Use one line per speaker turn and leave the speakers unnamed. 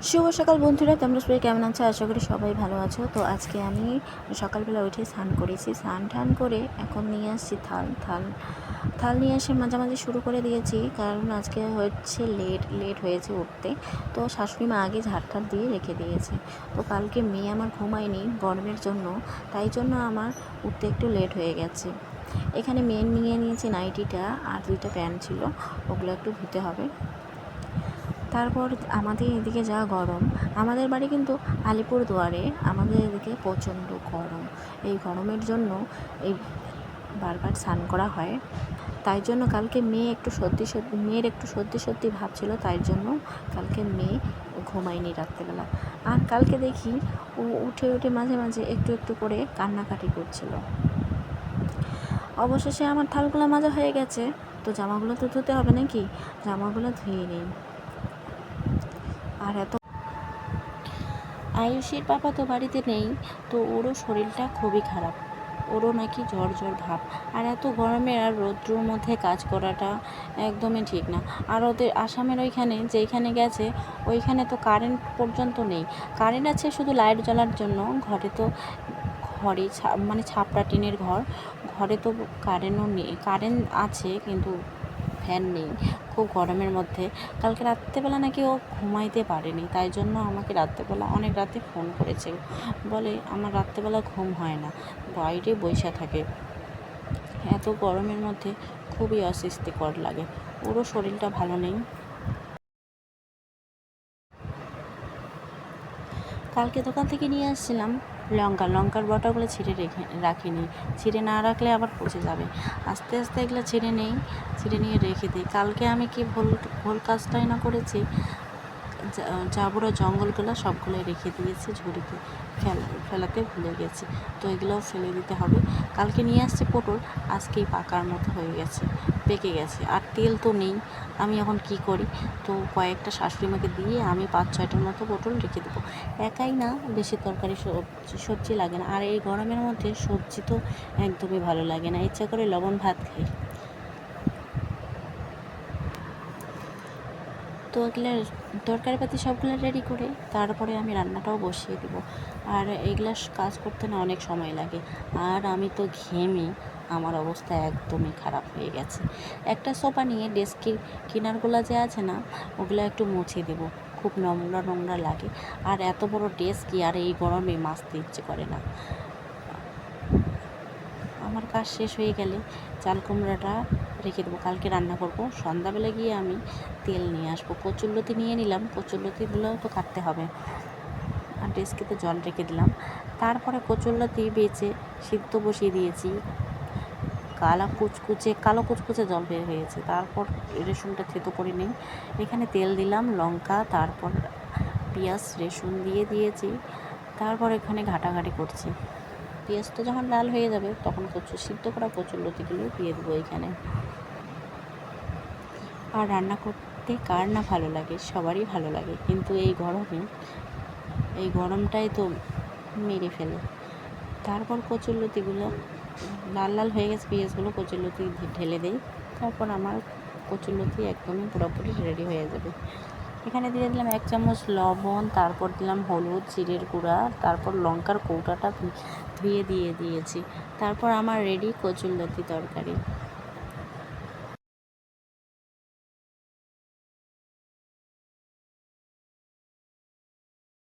শুভ সকাল বন্ধুরা, তোমরা সবাই কেমন আছো? আশা করি সবাই ভালো আছো। তো আজকে আমি সকালবেলা উঠে স্নান করেছি। স্নান টান করে এখন নিয়ে আসছি থাল থাল থাল নিয়ে এসে মাঝামাঝি শুরু করে দিয়েছি, কারণ আজকে হচ্ছে লেট হয়েছে উঠতে। তো শাশুড়ি মা আগে ঝাড় দিয়ে রেখে দিয়েছে। তো কালকে মেয়ে আমার ঘুমায়নি গরমের জন্য, তাই জন্য আমার উঠতে একটু লেট হয়ে গেছে। এখানে মেয়ে নিয়ে নিয়েছি নাইটিটা, আর দুইটা প্যান্ট ছিল, ওগুলো একটু ধুতে হবে। তারপর আমাদের এদিকে যা গরম, আমাদের বাড়ি কিন্তু আলিপুরদুয়ারে, আমাদের এদিকে প্রচণ্ড গরম। এই গরমের জন্য এই বারবার স্নান করা হয়। তাই জন্য কালকে মেয়ের একটু সর্দি ভাব ছিল, তাই জন্য কালকে মেয়ে ঘুমায়নি রাত্রেবেলা। আর কালকে দেখি ও উঠে মাঝে মাঝে একটু করে কান্নাকাটি করছিল। অবশেষে আমার থালগুলো মাজা হয়ে গেছে, তো জামাগুলো তো ধুতে হবে নাকি, জামাগুলো ধুয়ে নিই। আর আয়ুষীর পাপা তো বাড়িতে নেই, তো ওরও শরীরটা খুবই খারাপ, ওরও নাকি জ্বর ভাব। আর এত গরমে আর রৌদ্রর মধ্যে কাজ করাটা একদমই ঠিক না। আর ওদের আসামের যেখানে গেছে, ওইখানে তো কারেন্ট পর্যন্ত নেই। কারেন্ট আছে শুধু লাইট জ্বালার জন্য, ঘরে মানে ছাপড়া টিনের ঘরে তো কারেন্টও নেই। কারেন্ট আছে কিন্তু ফ্যান নেই, খুব গরমের মধ্যে। কালকে রাত্রেবেলা নাকি ও ঘুমাইতে পারেনি, তাই জন্য আমাকে রাত্রেবেলা অনেক রাতে ফোন করেছে, বলে আমার রাত্রেবেলা ঘুম হয় না, বাইরে বসে থাকে। এত গরমের মধ্যে খুবই অস্বস্তিকর লাগে। ওরও শরীরটা ভালো নেই। কালকে দোকান থেকে নিয়ে আসছিলাম লঙ্কার বটাগুলো রাখিনি। ছিঁড়ে না রাখলে আবার পচে যাবে। আস্তে এগুলো ছিঁড়ে নিয়ে রেখে দিই। কালকে আমি কি ভুল কাজটাই না করেছি, জাবরা জঙ্গলগুলো সবগুলো রেখে দিয়েছি ঝুড়িতে, ফেলাতে ভুলে গেছি। তো এগুলোও ফেলে দিতে হবে। কালকে নিয়ে আসছি পটল, আজকেই পাকার মতো হয়ে গেছে, পেকে গেছে। আর তেল তো নেই, আমি এখন কি করি? তো কয়েকটা শাশুড়ি মাকে দিয়ে আমি 5-6টার মতো পটল রেখে দেবো। একাই না, বেশি তরকারি সবজি লাগে না। আর এই গরমের মধ্যে সবজি তো একদমই ভালো লাগে না, ইচ্ছা করে লবণ ভাত খাই। তো এগুলো তরকারিপাতি সবগুলো রেডি করে তারপরে আমি রান্নাটাও বসিয়ে দেবো। আর এইগুলো কাজ করতে না অনেক সময় লাগে, আর আমি তো ঘেমে আমার অবস্থা একদমই খারাপ হয়ে গেছে। একটা সোফা নিয়ে ডেস্কের কিনারগুলো যে আছে না, ওগুলো একটু মুছে দেবো, খুব নোংরা লাগে। আর এত বড় ডেস্ক আর এই গরমে মাজতে ইচ্ছে করে না। আমার কাজ শেষ হয়ে গেলে চাল কুমড়াটা রেখে দেবো, কালকে রান্না করব। সন্ধ্যাবেলা গিয়ে আমি তেল নিয়ে আসবো। কচুরলতি নিয়ে নিলাম, কচুরলতিগুলো তো কাটতে হবে। আর ডেস্কেতে জল রেখে দিলাম। তারপরে কচুরলতি বেছে সিদ্ধ বসিয়ে দিয়েছি। কালো কুচকুচে জল বের হয়েছে। তারপর রসুনটা থেতো করে নিই। এখানে তেল দিলাম, লঙ্কা, তারপর পেঁয়াজ, রসুন দিয়ে দিয়েছি। তারপর এখানে ঘাটাঘাটি করছি। পেঁয়াজটা যখন লাল হয়ে যাবে, তখন সিদ্ধ করা কচুরলতিগুলো দিয়ে দেবো এখানে। আর রান্না করতে কার না ভালো লাগে, সবারই ভালো লাগে, কিন্তু এই গরমটাই তো মেরে ফেলে। তারপর কচুরলতিগুলো লাল হয়ে গেছে, পেঁয়াজগুলো কচুরলতি ঢেলে দেই। তারপর আমার কচুরলতি একদমই পুরোপুরি রেডি হয়ে যাবে। এখানে দিয়ে দিলাম 1 চামচ লবণ, তারপর দিলাম হলুদ, জিরের গুঁড়া, তারপর লঙ্কার কৌটাটা ধুয়ে দিয়েছি। তারপর আমার রেডি কচুরলতি তরকারি।